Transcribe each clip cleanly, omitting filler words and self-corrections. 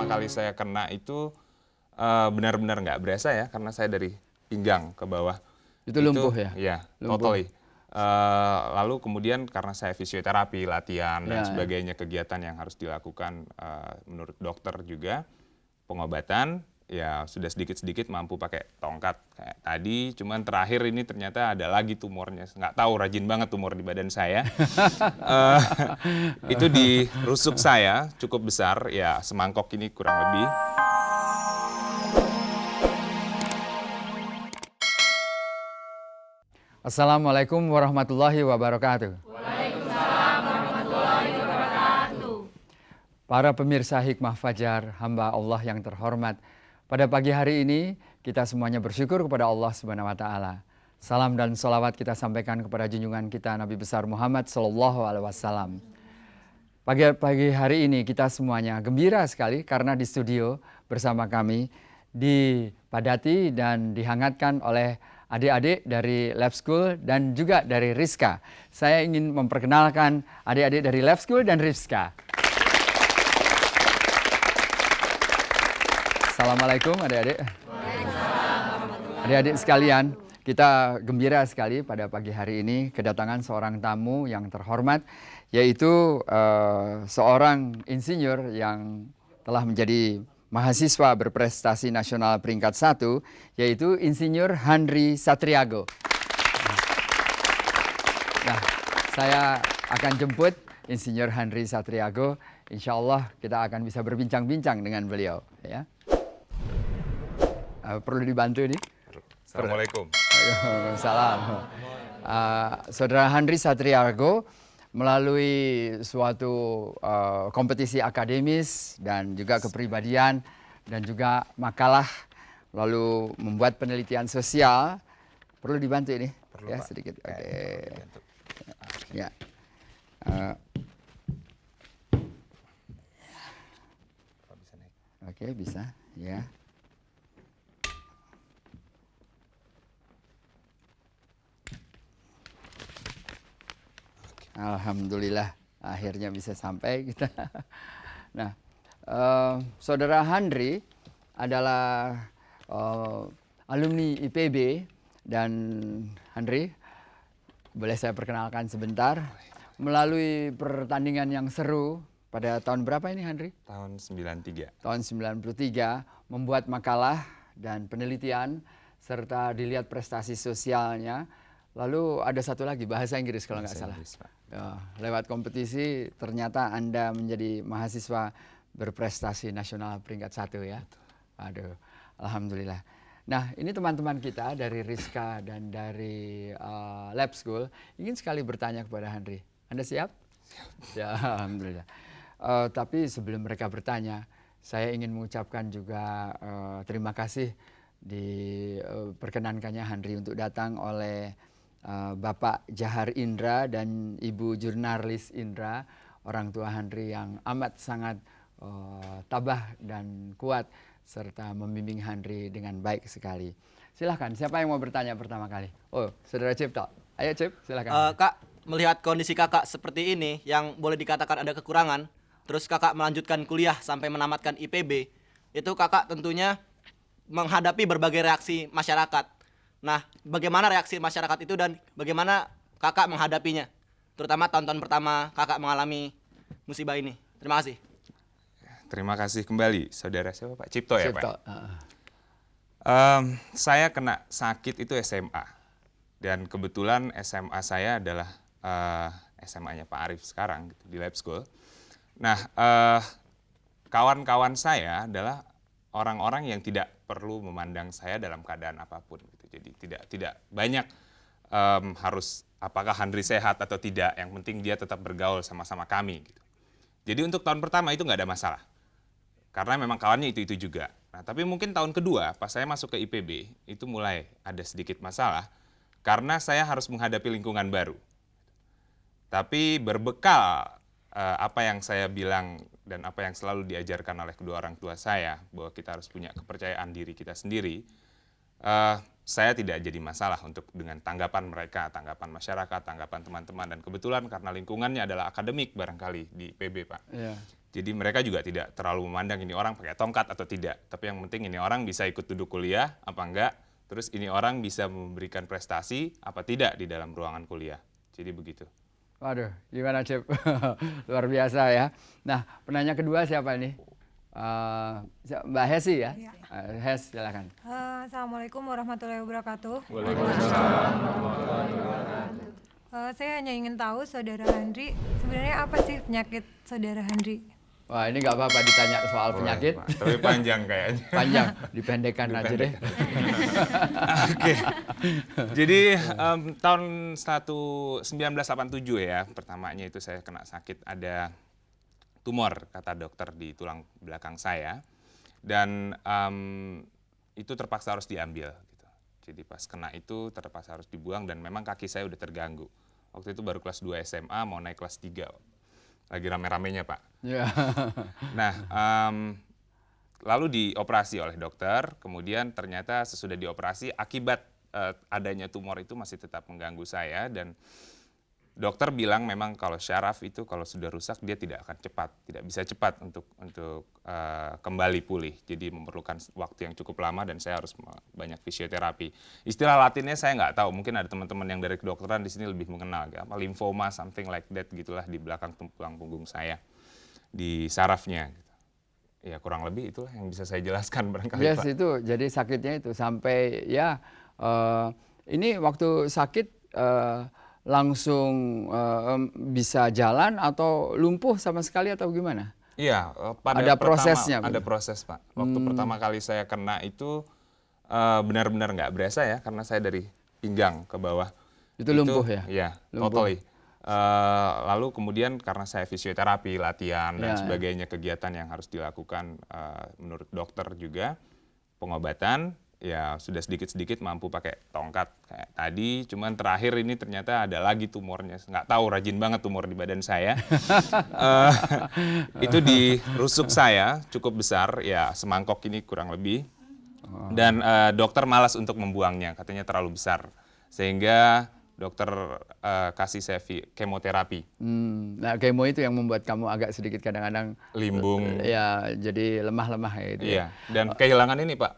kali saya kena itu benar-benar nggak berasa ya, karena saya dari pinggang ke bawah. Itu lumpuh ya? Iya, Lumpuh. totally. Lalu kemudian karena saya fisioterapi, latihan dan sebagainya, kegiatan yang harus dilakukan menurut dokter juga, pengobatan, ya sudah sedikit-sedikit mampu pakai tongkat kayak tadi. Cuman terakhir ini ternyata ada lagi tumornya. Nggak tahu, rajin banget tumor di badan saya. Itu di rusuk saya, cukup besar, ya semangkok ini kurang lebih. Assalamualaikum warahmatullahi wabarakatuh. Waalaikumsalam warahmatullahi wabarakatuh. Para pemirsa Hikmah Fajar, hamba Allah yang terhormat, pada pagi hari ini kita semuanya bersyukur kepada Allah Subhanahu wa Ta'ala. Salam dan salawat kita sampaikan kepada junjungan kita Nabi besar Muhammad Sallallahu Alaihi Wasallam. Pagi hari ini kita semuanya gembira sekali karena di studio bersama kami dipadati dan dihangatkan oleh adik-adik dari Lab School dan juga dari Rizka. Saya ingin memperkenalkan adik-adik dari Lab School dan Rizka. Assalamualaikum adik-adik. Adik-adik sekalian, kita gembira sekali pada pagi hari ini kedatangan seorang tamu yang terhormat, yaitu seorang insinyur yang telah menjadi mahasiswa berprestasi nasional peringkat 1, yaitu Insinyur Handri Satriago. Nah, saya akan jemput Insinyur Handri Satriago. Insya Allah kita akan bisa berbincang-bincang dengan beliau. Ya. Perlu dibantu nih? Assalamualaikum. Waalaikumsalam. Saudara Handri Satriago melalui suatu kompetisi akademis dan juga kepribadian dan juga makalah, lalu membuat penelitian sosial. Perlu dibantu ini? Perlu, ya, Pak. sedikit. Oke. Ya. Bisa naik. Oke, bisa. Ya. Alhamdulillah akhirnya bisa sampai kita. Nah, saudara Handri adalah alumni IPB, dan Handri boleh saya perkenalkan sebentar melalui pertandingan yang seru pada tahun berapa ini Handri? Tahun 93. Tahun 93, membuat makalah dan penelitian serta dilihat prestasi sosialnya. Lalu ada satu lagi, bahasa Inggris kalau nggak salah. Lewat kompetisi ternyata Anda menjadi mahasiswa berprestasi nasional peringkat 1 ya. Aduh, alhamdulillah. Nah, ini teman-teman kita dari Rizka dan dari Lab School ingin sekali bertanya kepada Handri. Anda siap? Siap. Ya, alhamdulillah. Tapi sebelum mereka bertanya, saya ingin mengucapkan juga terima kasih diperkenankannya Handri untuk datang oleh Bapak Jahar Indra dan Ibu Jurnalis Indra, orang tua Handri yang amat sangat tabah dan kuat serta membimbing Handri dengan baik sekali. Silahkan, siapa yang mau bertanya pertama kali? Oh, Saudara Cipto. Ayo Cip, silahkan. Kak, melihat kondisi kakak seperti ini yang boleh dikatakan ada kekurangan, terus kakak melanjutkan kuliah sampai menamatkan IPB, itu kakak tentunya menghadapi berbagai reaksi masyarakat. Nah, bagaimana reaksi masyarakat itu dan bagaimana kakak menghadapinya? Terutama tahun-tahun pertama kakak mengalami musibah ini. Terima kasih. Terima kasih kembali, saudara siapa Pak? Cipto ya Cipto. Pak? Saya kena sakit itu SMA. Dan kebetulan SMA saya adalah SMA-nya Pak Arif sekarang gitu, di Lab School. Nah, kawan-kawan saya adalah orang-orang yang tidak perlu memandang saya dalam keadaan apapun. Gitu. Jadi tidak banyak harus apakah Handri sehat atau tidak. Yang penting dia tetap bergaul sama-sama kami. Gitu. Jadi untuk tahun pertama itu nggak ada masalah. Karena memang kawannya itu juga. Nah, tapi mungkin tahun kedua pas saya masuk ke IPB itu mulai ada sedikit masalah. Karena saya harus menghadapi lingkungan baru. Tapi berbekal apa yang saya bilang dan apa yang selalu diajarkan oleh kedua orang tua saya, bahwa kita harus punya kepercayaan diri kita sendiri, saya tidak jadi masalah untuk dengan tanggapan mereka, tanggapan masyarakat, tanggapan teman-teman. Dan kebetulan karena lingkungannya adalah akademik barangkali di IPB, Pak. Yeah. Jadi mereka juga tidak terlalu memandang ini orang pakai tongkat atau tidak. Tapi yang penting ini orang bisa ikut duduk kuliah apa enggak. Terus ini orang bisa memberikan prestasi apa tidak di dalam ruangan kuliah. Jadi begitu. Waduh, gimana Cip? Luar biasa ya. Nah, penanya kedua siapa ini? Mbak Hesi ya? Iya. Hes, silakan. Assalamualaikum warahmatullahi wabarakatuh. Waalaikumsalam. Saya hanya ingin tahu Saudara Handri, sebenarnya apa sih penyakit Saudara Handri? Wah, ini nggak apa-apa ditanya soal penyakit. Boleh, Pak. Tapi panjang kayaknya. Panjang, dipendekkan aja deh. Oke. Jadi tahun 1987 ya, pertamanya itu saya kena sakit, ada tumor kata dokter di tulang belakang saya. Dan itu terpaksa harus diambil. Gitu. Jadi pas kena itu terpaksa harus dibuang dan memang kaki saya udah terganggu. Waktu itu baru kelas 2 SMA, mau naik kelas 3. Lagi rame-ramenya Pak. Ya. Nah, lalu dioperasi oleh dokter, kemudian ternyata sesudah dioperasi akibat adanya tumor itu masih tetap mengganggu saya dan dokter bilang memang kalau syaraf itu kalau sudah rusak dia tidak akan cepat, tidak bisa cepat untuk kembali pulih. Jadi memerlukan waktu yang cukup lama dan saya harus banyak fisioterapi. Istilah latinnya saya nggak tahu, mungkin ada teman-teman yang dari kedokteran di sini lebih mengenal, apa lymphoma, something like that gitulah di belakang tulang punggung saya, di sarafnya. Gitu. Ya kurang lebih itulah yang bisa saya jelaskan barangkali Yes, Pak. itu jadi sakitnya itu sampai ya ini waktu sakit langsung bisa jalan atau lumpuh sama sekali atau gimana? Iya, Ada prosesnya, ada proses Pak. Waktu pertama kali saya kena itu benar-benar nggak berasa ya, karena saya dari pinggang ke bawah. Itu lumpuh ya? Iya, Lumpuh. totally. Lalu kemudian karena saya fisioterapi, latihan dan Ya, sebagainya, kegiatan yang harus dilakukan menurut dokter juga, pengobatan, ya sudah sedikit-sedikit mampu pakai tongkat kayak tadi, cuman terakhir ini ternyata ada lagi tumornya, nggak tahu rajin banget tumor di badan saya. Itu di rusuk saya cukup besar, ya semangkok ini kurang lebih, dan dokter malas untuk membuangnya, katanya terlalu besar, sehingga dokter kasih saya kemoterapi. Nah, kemo itu yang membuat kamu agak sedikit kadang-kadang Limbung. ya jadi lemah-lemah ya itu. Iya, dan kehilangan ini Pak.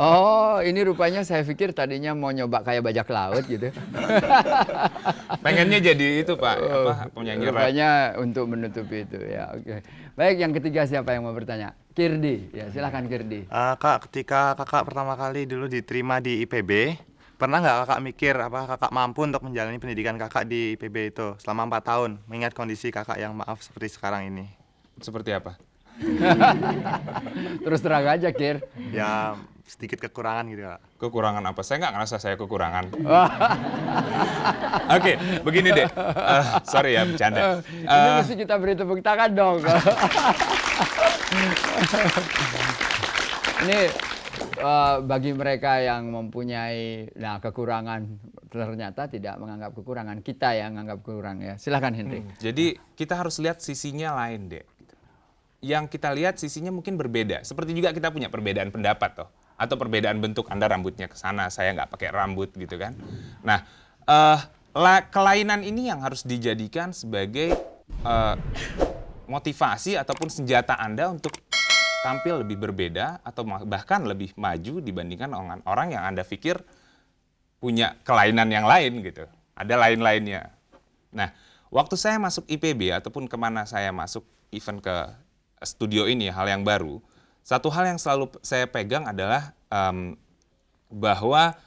Oh, ini rupanya saya pikir tadinya mau nyoba kayak bajak laut gitu. Pengennya jadi itu Pak, penyanyi rap. Rupanya untuk menutupi itu ya. Oke. Baik, yang ketiga siapa yang mau bertanya? Kirdi, ya silakan Kirdi. Kak, ketika kakak pertama kali dulu diterima di IPB, pernah nggak kakak mikir apa kakak mampu untuk menjalani pendidikan kakak di IPB itu selama 4 tahun, mengingat kondisi kakak yang maaf seperti sekarang ini? Seperti apa? Terus terang aja, Kir. Ya, sedikit kekurangan gitu kak. Kekurangan apa? Saya nggak ngerasa saya kekurangan. Oke, begini deh. Sorry ya, bercanda. Ini mesti kita beri tepuk tangan dong. Ini bagi mereka yang mempunyai kekurangan ternyata tidak menganggap kekurangan, kita yang menganggap kurang ya. Silakan Henry. Jadi kita harus lihat sisinya lain deh. Yang kita lihat sisinya mungkin berbeda. Seperti juga kita punya perbedaan pendapat toh, atau perbedaan bentuk. Anda rambutnya ke sana, saya nggak pakai rambut gitu kan. Nah, kelainan ini yang harus dijadikan sebagai motivasi ataupun senjata Anda untuk tampil lebih berbeda atau bahkan lebih maju dibandingkan orang yang Anda pikir punya kelainan yang lain gitu. Ada lain-lainnya. Nah, waktu saya masuk IPB ataupun kemana saya masuk, even ke studio ini, hal yang baru, satu hal yang selalu saya pegang adalah bahwa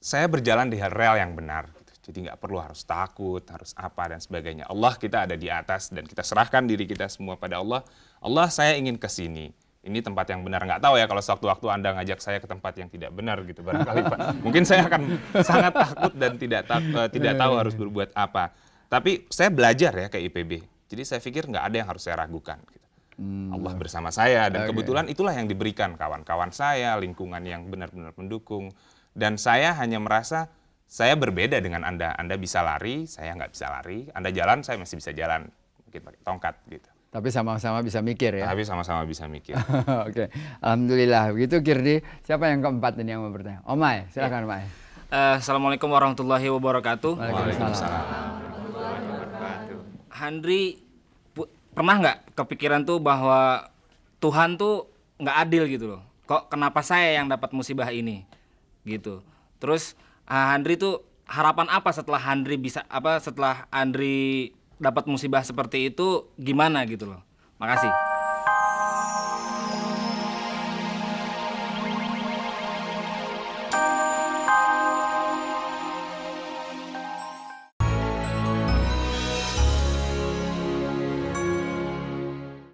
saya berjalan di rel yang benar. Jadi nggak perlu harus takut, harus apa dan sebagainya. Allah, kita ada di atas dan kita serahkan diri kita semua pada Allah. Allah, saya ingin ke sini. Ini tempat yang benar. Nggak tahu ya kalau sewaktu-waktu Anda ngajak saya ke tempat yang tidak benar gitu barangkali Pak. Mungkin saya akan sangat takut dan tidak tahu harus berbuat apa. Tapi saya belajar ya ke IPB. Jadi saya pikir nggak ada yang harus saya ragukan. Gitu. Allah bersama saya dan kebetulan itulah yang diberikan kawan-kawan saya, lingkungan yang benar-benar mendukung. Dan saya hanya merasa saya berbeda dengan Anda. Anda bisa lari, saya nggak bisa lari. Anda jalan, saya masih bisa jalan. Mungkin pakai tongkat gitu. Tapi sama-sama bisa mikir ya. Tapi sama-sama bisa mikir. Oke, alhamdulillah. Begitu Kirdi. Siapa yang keempat ini yang mau bertanya? Omai, silakan Omai. Assalamualaikum warahmatullahi wabarakatuh. Waalaikumsalam. Handri pernah nggak kepikiran tuh bahwa Tuhan tuh nggak adil gitu loh. Kok kenapa saya yang dapat musibah ini gitu. Terus Handri tuh harapan apa setelah Handri dapat musibah seperti itu, gimana gitu loh. Makasih.